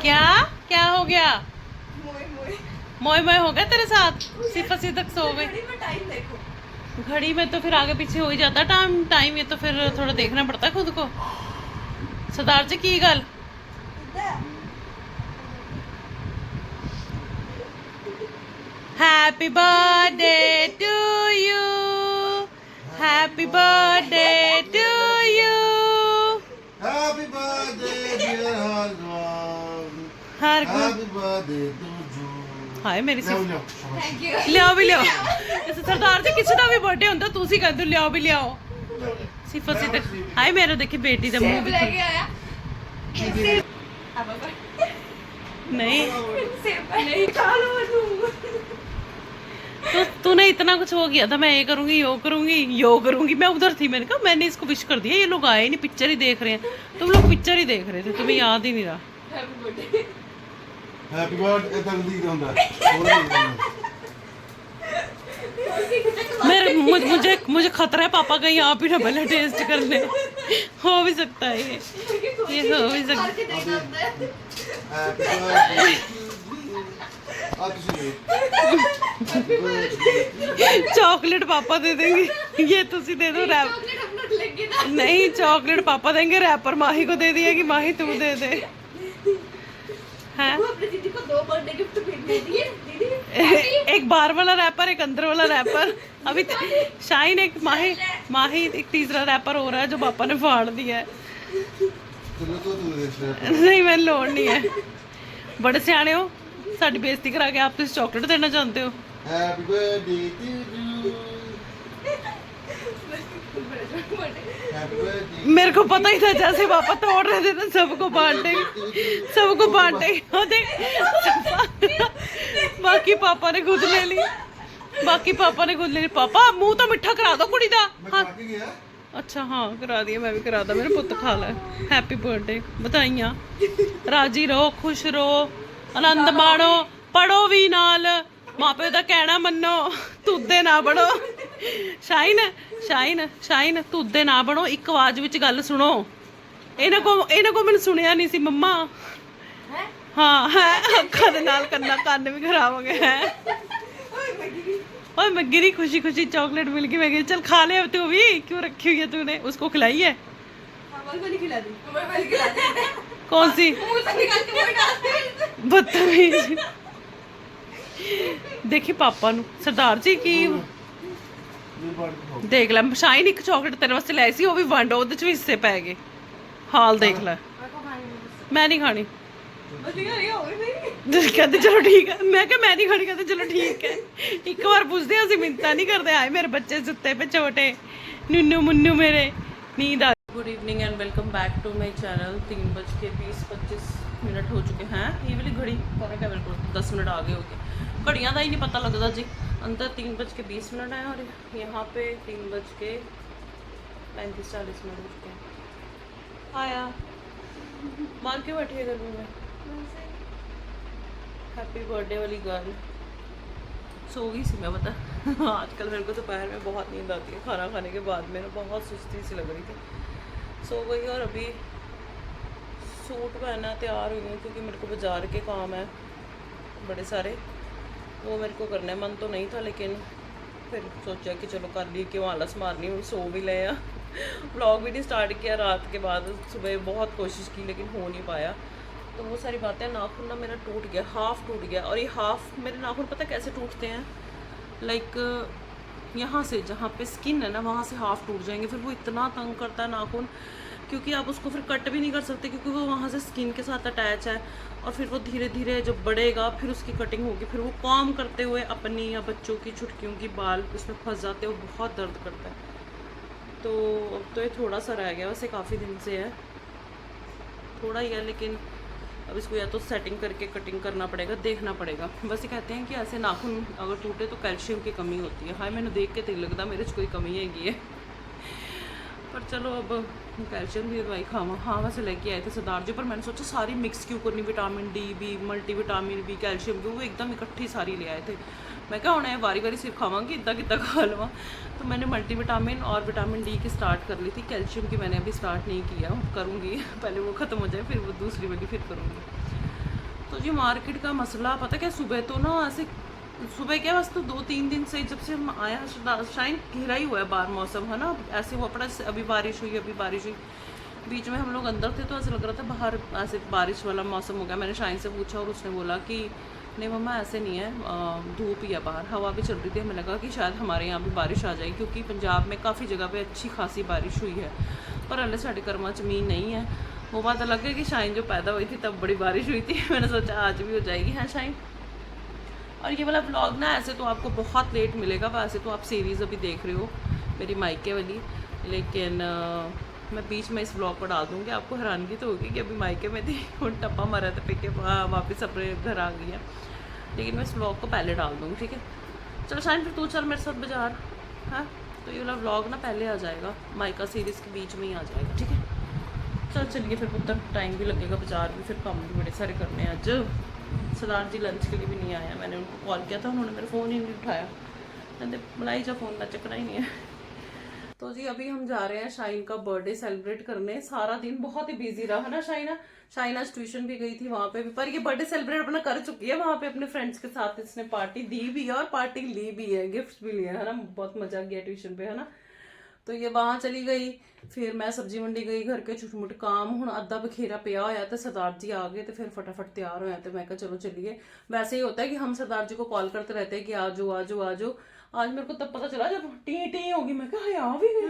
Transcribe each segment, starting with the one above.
क्या क्या हो गया? मोए मोए हो गया तेरे साथ? सिर्फ तक सो गए। घड़ी में तो फिर आगे पीछे हो ही जाता टाइम ये तो फिर थोड़ा देखना पड़ता है खुद को। सरदार जी की गल happy birthday to you, happy birthday to you, Happy birthday, dear husband. हर Happy birthday to you. हाय मेरी ਲਿਆਓ, सिर्फ ਲਿਆਓ, थैंक यू। लियाओ भी लियाओ। जैसे सरदार जी किसी का भी बर्थडे होता तुसी कह दो लियाओ भी लियाओ। सिर्फ तक हाय मेरे देखी बेटी का मुंह सेब भी लेके आया। अब नहीं सेब नहीं खा लो तू। तो तूने इतना कुछ हो गया था मैं ये करूंगी यो करूंगी मैं उधर थी। मैंने कहा मैंने इसको विश कर दिया, ये लोग आए नहीं, पिक्चर ही देख रहे हैं। तुम लोग पिक्चर ही देख रहे थे, तुम्हें याद ही नहीं रहा। Happy birthday. Happy birthday ਤੱਕ ਦੀ ਹੁੰਦਾ ਥੋੜਾ मुझे खतरा है पापा कहीं आप ही ना पहले टेस्ट कर ले। हो भी सकता है ये हो भी सकता है। करके देखना होता है। Happy birthday ਆ ਤੁਸੀਂ चॉकलेट पापा दे देंगे, ये तुसी दे दो रैप। चॉकलेट अपना लेके ना। नहीं चॉकलेट पापा देंगे, रैपर माही को दे दिया कि माही तू दे दे। हैं वो अपनी दीदी को 2 बर्थडे गिफ्ट दे दिए। दीदी एक बाहर वाला रैपर एक अंदर वाला रैपर। अभी शाइन एक माही एक तीसरा रैपर हो रहा है जो पापा ने फाड़ दिया है। ਚਲੋ ਤੋਂ ਦੇ नहीं मैं लोड नहीं है, बड़े सियाने हो, साड़ी बेइज्जती करा के आप किस चॉकलेट देना चाहते हो? Happy birthday to you. Happy birthday. मेरे को पता ही था जैसे पापा तोड़ रहे थे ना सबको बांटेंगे। हाँ देख बाकी पापा ने खुद ले ली, पापा मुंह तो मिठा करा दो कुड़ी दा। ਮੈਂ हाँ ਖਾ ਕੇ ਗਿਆ अच्छा हाँ करा दिया, मैं भी करा दा, मेरे पुत्त खा लै। हैप्पी बर्थडे, बधाइयां, राजी रहो, खुश रहो, आनंद माणो, पढ़ो भी नाल, माँ प्यो दा कहना मन्नो, तुद्दे ना बनो। शाइन तुद्दे ना बनो, एक आवाज विच गल सुनो। इन्हां को मैंने सुनिया नहीं सी मम्मा। है हाँ है अखा दे नाल कन्न भी खराब हो गए हैं। और मैं गिरी खुशी चॉकलेट मिल गई, मैं गिरी चल खा ले अब तू भी, क्यों रखी हुई है तूने? उसको खिलाई है? हमारे वाली खिला दी। हमारे वाली खिला दी। कौन सी? मुंह से निकाल के वो डाल दे। बदतमीज। देखी पापा नु सरदार जी की ਮੇਰੇ ਬਾੜ ਕੇ देख लै शाइन एक चॉकलेट तेरे वास्ते लाई सी, वो भी वंड ओदे च भी हिस्से पै गए। हाल देख लै, मैं नहीं खानी। कहते चलो ठीक है, मैं क्या मैं नहीं खानी, कहते चलो ठीक है। एक बार पूछते हैं मिन्नता नहीं करते, आए मेरे बच्चे सुते पे छोटे नुन्नू मुन्नू मेरे, नींद आ। Good evening and welcome back to my channel. 3:20-25 हो चुके हैं। ये वाली घड़ी फर्क है बिल्कुल, 10 मिनट आगे हो गए। घड़ियाँ का ही नहीं पता लगता जी। अंदर 3:20 है और यहाँ पे 3:35-40 हो चुके हैं। आया मार के बैठी है गर्मी में। हैप्पी बर्थडे वाली गर्ल सो गई सी मैं, पता आजकल मेरे को दोपहर में बहुत नींद आती है, खाना खाने के बाद में ना बहुत सुस्ती सी लग रही थी। सो गई और अभी सूट पहना तैयार हुई हूँ क्योंकि मेरे को बाज़ार के काम है बड़े सारे, वो मेरे को करना है। मन तो नहीं था लेकिन फिर सोचा कि चलो कर ली, क्यों आलस मारनी, हूँ सो भी ले। व्लॉग भी नहीं स्टार्ट किया रात के बाद, सुबह बहुत कोशिश की लेकिन हो नहीं पाया। तो वो सारी बातें, नाखून ना मेरा टूट गया, हाफ़ टूट गया। और ये हाफ़ मेरे नाखून पता कैसे टूटते हैं, लाइक यहाँ से जहाँ पे स्किन है ना वहाँ से हाफ़ टूट जाएंगे। फिर वो इतना तंग करता है नाखून, क्योंकि आप उसको फिर कट भी नहीं कर सकते क्योंकि वो वहाँ से स्किन के साथ अटैच है। और फिर वो धीरे धीरे जब बढ़ेगा फिर उसकी कटिंग होगी, फिर वो काम करते हुए अपनी या बच्चों की छुटकियों की बाल उसमें फंस जाते हैं, वो बहुत दर्द करता है। तो अब तो ये थोड़ा सा रह गया, वैसे काफ़ी दिन से है, थोड़ा ही है, लेकिन अब इसको या तो सेटिंग करके कटिंग करना पड़ेगा, देखना पड़ेगा। बस ये कहते हैं कि ऐसे नाखून अगर टूटे तो कैल्शियम की कमी होती है। हाँ मैंने देख के तो लगता मेरे कोई कमी हैगी है, पर चलो अब कैल्शियम की दवाई खावा। हाँ वैसे लेके आए थे सरदार जी, पर मैंने सोचा सारी मिक्स क्यों करनी, विटामिन डी भी, मल्टीविटामिन भी, कैल्शियम भी, वो एकदम इकट्ठी सारी ले आए थे। मैं क्या होना है बारी बारी सिर्फ खावांगी, इतना कितना खा लवा। तो मैंने मल्टीविटामिन और विटामिन डी की स्टार्ट कर ली थी, कैल्शियम की मैंने अभी स्टार्ट नहीं किया, करूँगी। पहले वो ख़त्म हो जाए फिर वो दूसरी वाली फिर करूँगी। तो जी मार्केट का मसला पता क्या, सुबह तो ना ऐसे सुबह क्या बस तो 2-3 दिन से जब से हम आए हैं शाइन घिरा ही हुआ है बाहर मौसम है ना, ऐसे हुआ पड़ा अभी बारिश हुई अभी बारिश हुई। बीच में हम लोग अंदर थे तो ऐसा लग रहा था बाहर ऐसे बारिश वाला मौसम हो गया। मैंने शाइन से पूछा और उसने बोला कि नहीं मम्मा ऐसे नहीं है, धूप ही है बाहर, हवा भी चल रही थी। हमें लगा कि शायद हमारे यहाँ भी बारिश आ जाएगी क्योंकि पंजाब में काफ़ी जगह पे अच्छी खासी बारिश हुई है, पर अल्ले साढ़े कर्मा ज़मीन नहीं है। वो बात अलग है कि शाइन जो पैदा हुई थी तब बड़ी बारिश हुई थी। मैंने सोचा आज भी हो जाएगी। हाँ शाइन, और ये वाला ब्लॉग ना ऐसे तो आपको बहुत लेट मिलेगा, वैसे तो आप सीरीज़ अभी देख रहे हो मेरी मायके वाली, लेकिन मैं बीच में इस ब्लॉग को डाल दूँगी। आपको हैरानगी तो होगी कि अभी मायके में थी और टप्पा मारा था पे के वापस अपने घर आ गई है, लेकिन मैं इस ब्लॉग को पहले डाल दूँगी, ठीक है। चलो शाइन फिर तू चल मेरे साथ बाजार, हाँ तो ये वाला ब्लॉग ना पहले आ जाएगा, मायका सीरीज़ के बीच में ही आ जाएगा, ठीक है। चल चलिए फिर पुत्र, टाइम भी लगेगा बाजार भी, फिर काम भी बड़े सारे करने हैं आज। सरदार जी लंच के लिए भी नहीं आया, मैंने उनको कॉल किया था उन्होंने मेरा फ़ोन ही नहीं उठाया, कहते बुलाई जा फ़ोन का चक्कर ही नहीं है। तो जी अभी हम जा रहे हैं शाइन का बर्थडे सेलिब्रेट करने। सारा दिन बहुत ही बिजी रहा ना शाइना। शाइना ट्यूशन भी गई थी वहाँ पे भी, पर ये बर्थडे सेलिब्रेट अपना कर चुकी है वहाँ पे अपने फ्रेंड्स के साथ। इसने पार्टी दी भी है और पार्टी ली भी है, गिफ्ट भी लिए है ना, बहुत मजा गया ट्यूशन पे है ना। तो ये वहाँ चली गई, फिर मैं सब्जी मंडी गई, घर के छोटे मोटे काम हूँ अद्धा बखेरा पिया होया तो सरदार जी आ गए तो फिर फटाफट तैयार होया तो मैं कहा चलो चलिए। वैसे ही होता है कि हम सरदार जी को कॉल करते रहते हैं कि आ जाओ आ जाओ आ जाओ। आज मेरे को तब पता चला जब टी टी होगी, मैं कहा आ भी गए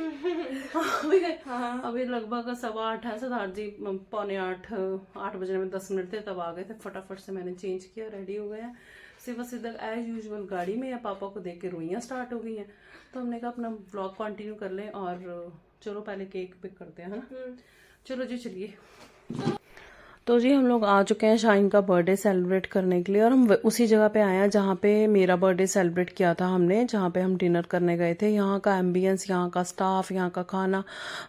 आ भी गए। अभी लगभग 7:15 है, सरदार जी 7:45 बजने में 10 मिनट थे तब आ गए थे। फटाफट से मैंने चेंज किया, रेडी हो गए हैं, सिर्फ सीधा एज यूजुअल गाड़ी में। या पापा को देख के रोइयाँ स्टार्ट हो गई हैं, तो हमने कहा अपना व्लॉग कंटिन्यू कर लें और चलो पहले केक पिक करते हैं, है ना। चलो जी चलिए। तो जी हम लोग आ चुके हैं शाइन का बर्थडे सेलिब्रेट करने के लिए, और हम उसी जगह पे आए हैं जहाँ पे मेरा बर्थडे सेलिब्रेट किया था हमने, जहाँ पे हम डिनर करने गए थे। यहाँ का एम्बियंस, यहाँ का स्टाफ, यहाँ का खाना,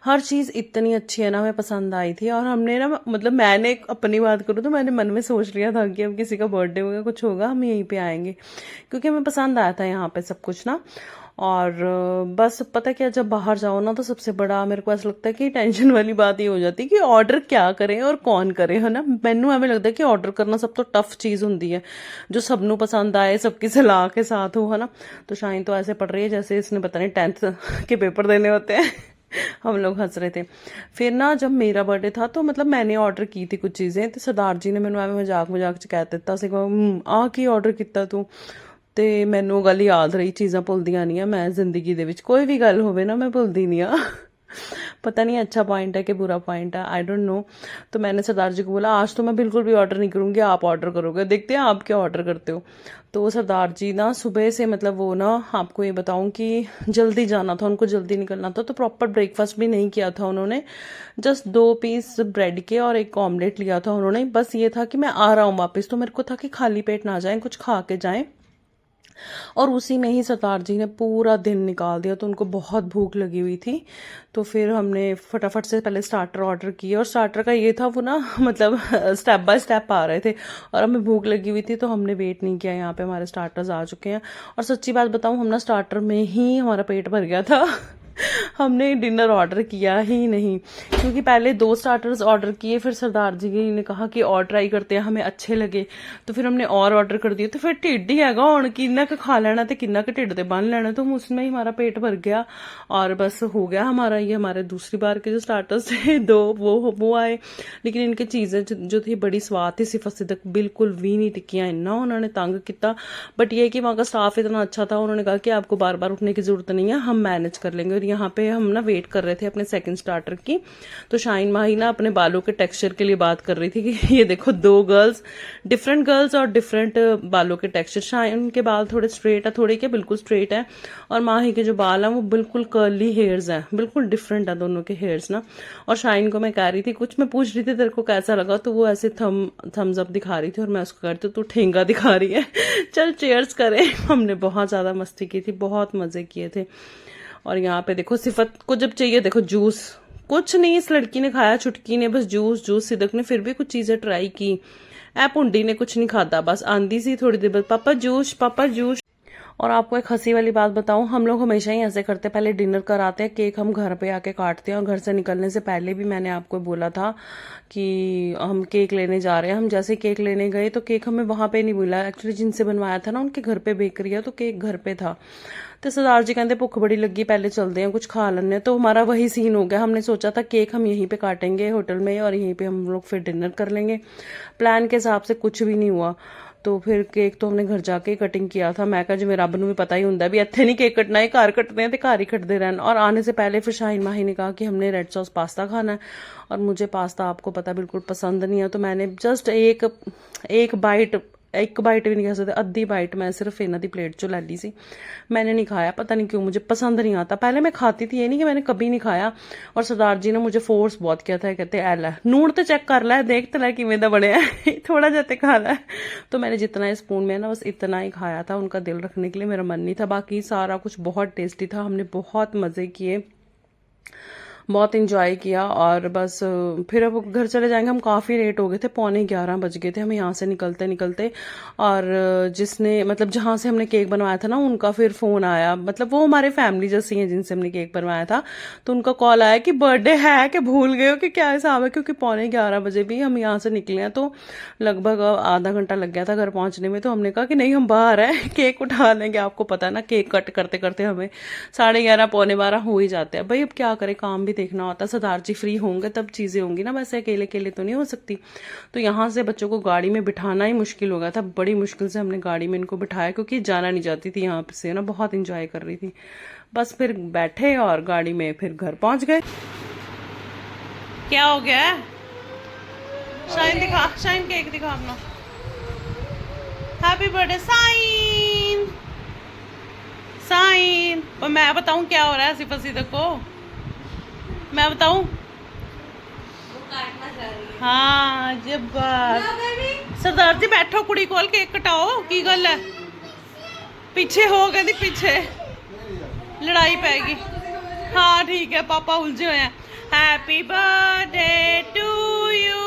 हर चीज़ इतनी अच्छी है ना, हमें पसंद आई थी। और हमने ना मतलब मैंने अपनी बात करूँ तो मैंने मन में सोच लिया था कि अब किसी का बर्थडे होगा कुछ होगा हम यहीं पे आएंगे, क्योंकि हमें पसंद आया था यहाँ पे सब कुछ ना। और बस पता क्या, जब बाहर जाओ ना तो सबसे बड़ा मेरे को ऐसा लगता है कि टेंशन वाली बात ये हो जाती है कि ऑर्डर क्या करें और कौन करे, है ना। मैनू हमें लगता है कि ऑर्डर करना सब तो टफ चीज़ होती है, जो सबनों पसंद आए, सबकी सलाह के साथ हो, है ना। तो शाइन तो ऐसे पढ़ रही है जैसे इसने पता नहीं 10th के पेपर देने होते हैं। हम लोग हंस रहे थे। फिर ना जब मेरा बर्थडे था तो मतलब मैंने ऑर्डर की थी कुछ चीज़ें, तो सरदार जी ने मैंने मजाक मजाक च कह दिता सी आ की ऑर्डर किया तू। ਤੇ ਮੈਨੂੰ ਗੱਲ याद रही, चीज़ां भुलदियां नहीं है मैं जिंदगी दे विच, कोई भी गल होवे ना मैं भुलदी नहीं हाँ। पता नहीं अच्छा पॉइंट है कि बुरा पॉइंट है, आई डोंट नो। तो मैंने सरदार जी को बोला आज तो मैं बिल्कुल भी ऑर्डर नहीं करूँगी, आप ऑर्डर करोगे, देखते हैं आप क्या ऑर्डर करते हो। तो सरदार जी ना सुबह से मतलब वो ना आपको ये बताऊँ कि जल्दी जाना था उनको, जल्दी निकलना था, तो प्रॉपर ब्रेकफास्ट भी नहीं किया था उन्होंने। जस्ट 2 पीस ब्रेड के और एक ऑमलेट लिया था उन्होंने। बस ये था कि मैं आ रहा हूँ वापस, तो मेरे को था कि खाली पेट ना जाएं, कुछ खा के जाएं। और उसी में ही सरदार जी ने पूरा दिन निकाल दिया, तो उनको बहुत भूख लगी हुई थी। तो फिर हमने फटाफट से पहले स्टार्टर ऑर्डर किए, और स्टार्टर का ये था वो ना मतलब स्टेप बाय स्टेप आ रहे थे और हमें भूख लगी हुई थी, तो हमने वेट नहीं किया। यहाँ पे हमारे स्टार्टर्स आ चुके हैं, और सच्ची बात बताऊँ हम ना स्टार्टर में ही हमारा पेट भर गया था। हमने डिनर ऑर्डर किया ही नहीं, क्योंकि पहले 2 स्टार्टर्स ऑर्डर किए, फिर सरदार जी ने कहा कि और ट्राई करते हैं, हमें अच्छे लगे, तो फिर हमने और ऑर्डर कर दिए। तो फिर ढिड ही हैगा हुण किन्ना क खा लेना तो किन्ना क ढिड ते बन लेना, तो उसमें ही हमारा पेट भर गया और बस हो गया हमारा। ये हमारे दूसरी बार के जो स्टार्टर्स थे 2 वो आए, लेकिन इनकी चीज़ें जो थी बड़ी स्वाद थी, सिफत सिदक बिल्कुल भी नहीं टिकियाँ, इन्ना उन्होंने तंग किया। बट ये कि वहाँ का स्टाफ इतना अच्छा था, उन्होंने कहा कि आपको बार बार उठने की जरूरत नहीं है, हम मैनेज कर लेंगे। और यहाँ पे हम ना वेट कर रहे थे अपने सेकंड स्टार्टर की, तो शाइन माही ना अपने बालों के टेक्सचर के लिए बात कर रही थी कि ये देखो 2 गर्ल्स, डिफरेंट गर्ल्स और डिफरेंट बालों के टेक्सचर। शाइन के बाल थोड़े स्ट्रेट है, थोड़े के बिल्कुल स्ट्रेट है, और माही के जो बाल हैं वो बिल्कुल कर्ली हेयर्स हैं, बिल्कुल डिफरेंट है दोनों के हेयर्स ना। और शाइन को मैं कह रही थी, कुछ मैं पूछ रही थी तेरे को कैसा लगा, तो वो ऐसे थम्स अप दिखा रही थी, और मैं उसको कह रही थी तू ठेंगा दिखा रही है। चल चेयर्स करें। हमने बहुत ज्यादा मस्ती की थी, बहुत मजे किए थे। और यहाँ पे देखो सिफत को जब चाहिए देखो जूस, कुछ नहीं इस लड़की ने खाया, छुटकी ने बस जूस। सिदक ने फिर भी कुछ चीजें ट्राई की, ए पुंडी ने कुछ नहीं खाता, बस आंदी सी थोड़ी देर बाद पापा जूस। और आपको एक हंसी वाली बात बताऊं, हम लोग हमेशा ही ऐसे करते, पहले डिनर कराते हैं, केक हम घर पे आके काटते हैं, और घर से निकलने से पहले भी मैंने आपको बोला था कि हम केक लेने जा रहे हैं। हम जैसे केक लेने गए तो केक हमें वहां पे नहीं मिला, एक्चुअली जिनसे बनवाया था ना उनके घर पे बेकरी है, तो केक घर पे था। तो सरदार जी कहते भुख बड़ी लगी, पहले चलते हैं कुछ खा लेने। तो हमारा वही सीन हो गया, हमने सोचा था केक हम यहीं पे काटेंगे होटल में, और यहीं पे हम लोग फिर डिनर कर लेंगे। प्लान के हिसाब से कुछ भी नहीं हुआ। तो फिर केक तो हमने घर जाके कटिंग किया था। मैं कहा जिਵੇਂ ਰੱਬ ਨੂੰ ਵੀ पता ही ਹੁੰਦਾ भी ਇੱਥੇ नहीं केक कटना है, घर कटते हैं तो घर ही कटते रहन। और आने से पहले फिर शाहीन माही ने कहा कि हमने रेड सॉस पास्ता खाना है, और मुझे पास्ता आपको पता बिल्कुल पसंद नहीं है। तो मैंने जस्ट एक बाइट भी नहीं कह सकते, अद्धी बाइट मैं सिर्फ इन्हों की प्लेट चो लै ली सी। मैंने नहीं खाया, पता नहीं क्यों, मुझे पसंद नहीं आता। पहले मैं खाती थी, ये नहीं कि मैंने कभी नहीं खाया। और सरदार जी ने मुझे फोर्स बहुत किया था, कहते ऐ लै नून तो चेक कर लै, देख तो लै किवें दा बनिया थोड़ा जा ते खा लै। तो मैंने जितना स्पून में ना बस इतना ही खाया था, उनका दिल रखने के लिए, मेरा मन नहीं था। बाकी सारा कुछ बहुत टेस्टी था, हमने बहुत मज़े किए, बहुत इंजॉय किया। और बस फिर अब घर चले जाएंगे। हम काफ़ी लेट हो गए थे, 11:15 बज गए थे हमें यहाँ से निकलते निकलते। और जिसने मतलब जहाँ से हमने केक बनवाया था ना, उनका फिर फ़ोन आया, मतलब वो हमारे फैमिली जैसी हैं जिनसे हमने केक बनवाया था। तो उनका कॉल आया कि बर्थडे है कि भूल गए हो कि क्या हिसाब है, क्योंकि 11:15 बजे भी हम यहाँ से निकले हैं, तो लगभग आधा घंटा लग गया था घर पहुँचने में। तो हमने कहा कि नहीं हम बाहर हैं, केक उठा लेंगे। आपको पता है ना केक कट करते करते हमें 11:30 12 हो ही जाते हैं। भाई अब क्या करें, काम भी देखना होता है। सरदार जी फ्री होंगे तब चीज़ें होंगी ना, वैसे अकेले अकेले तो नहीं हो सकती। तो यहाँ से बच्चों को गाड़ी में बिठाना ही मुश्किल हो गया था, बड़ी मुश्किल से हमने गाड़ी में इनको बिठाया, क्योंकि जाना नहीं जाती थी यहाँ से ना, बहुत इंजॉय कर रही थी। बस फिर बैठे और गाड़ी में फिर घर पहुँच गए। क्या हो गया है? शाइन दिखा, शाइन केक दिखा अपना। Happy birthday sign. साइन और मैं बताऊं क्या हो रहा है सिर्फ सीधे को, मैं बताऊं? हाँ जब सरदार जी बैठो, कुड़ी कोल केक कटाओ, की गल है? पीछे हो गए, पीछे लड़ाई पैगी। हाँ ठीक है, पापा उलझे हुए हैं। Happy birthday to you,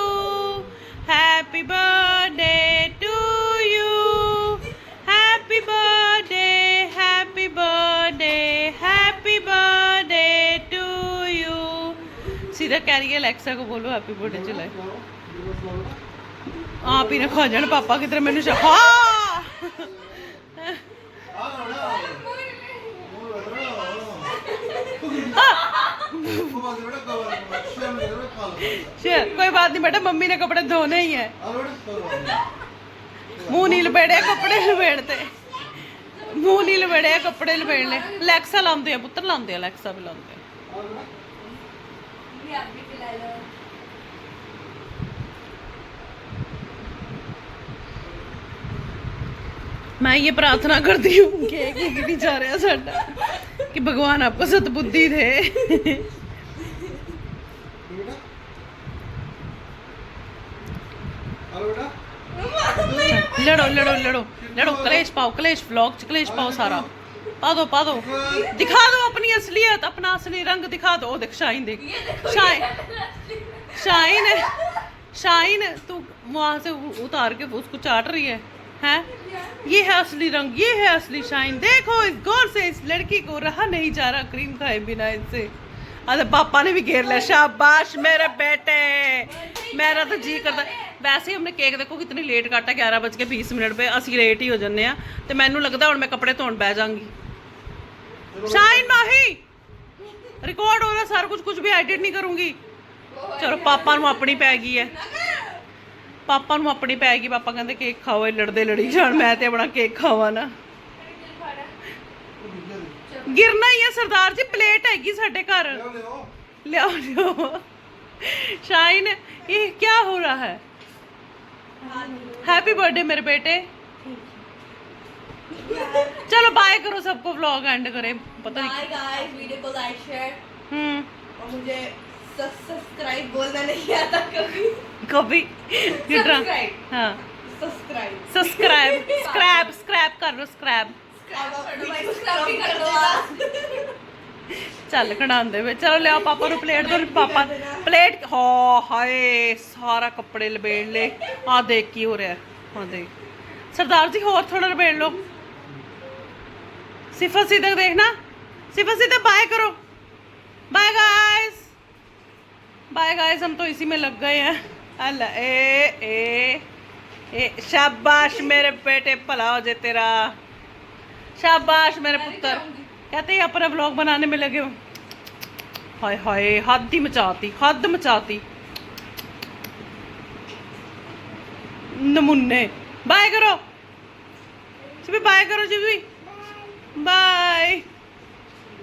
happy birthday to you, happy birthday, happy birthday, happy birthday to you. सीधा कह रही है अलेक्सा को बोलो हैप्पी बर्थडे चलाए। आप ही ना खा जान पापा किधर मैंने कोई बात नहीं बेटा, मम्मी ने कपड़े धोने ही है। मुंह नहीं लपेड़े, कपड़े लपेड़ते, मुंह नहीं लपेड़े, कपड़े लपेड़ने। अलेक्सा लाते हैं पुत्र, लाते हैं, अलेक्सा भी लाते हैं। मैं ये प्रार्थना करती हूँ कि एक नहीं जा रहा साडा, कि भगवान आपको सतबुद्धि दे। लड़ो लड़ो लड़ो लड़ो, कलेश पाओ, कलेश व्लॉग च कलेश पाओ, सारा पा दो, दिखा दो अपनी असलियत, अपना असली रंग दिखा दो। देख शाइन, देख शाइन, शाइन तू वहां से उतार के उसको चाट रही है, हैं? ये है असली रंग, ये है असली शाइन। देखो इस गौर से, इस लड़की को रहा नहीं जा रहा क्रीम खाए बिना इससे। अरे पापा ने भी घेर लिया, शाबाश मेरे बेटे। मेरा तो जी करता, वैसे ही हमने केक देखो कितनी लेट काटा, 11:20 पे। असी लेट ही हो जाने आ, तो मैनू लगता हुण मैं कपड़े धोण बह जाऊंगी। शाइन माही रिकॉर्ड हो रहा सारा कुछ, कुछ भी एडिट नहीं करूंगी। चलो पापा नू अपनी पै गई है, पापा नू अपनी पै गई। पापा कहते केक खाओ, लड़दे लड़ी जान, मैं ते अपना केक खावा ना। गिरना ही है सरदार जी, प्लेट हैगी साडे घर, लियाओ लियाओ। शाइन ये क्या हो रहा है? हैप्पी बर्थडे मेरे बेटे। चलो बाय करो सबको, व्लॉग एंड करें। पता नहीं गाइस, वीडियो को लाइक शेयर और मुझे सब्सक्राइब बोलना नहीं आता कभी हाँ सब्सक्राइब स्क्रैप कर लो, स्क्रैप चल खड़ांदे वे। चलो लिया पापा नु प्लेट दो। पापा प्लेट हाय सारा कपड़े लपेट ले। आ देख की हो रहा है, हाँ देख सरदार जी होर थोड़ा लपेट लो। सिफा सीधा देखना, सिफा सीधा बाय करो, बाय गाइस, बाय गाइस। हम तो इसी में लग गए हैं। अल्लाह ए शाबाश मेरे बेटे, भला हो जाए तेरा, शाबाश मेरे पुत्र। कहते हैं अपना व्लॉग बनाने में लगे हो। हाय हाय हद ही मचाती, हद मचाती नमूने। बाय करो जी, बाय करो जी, बाय।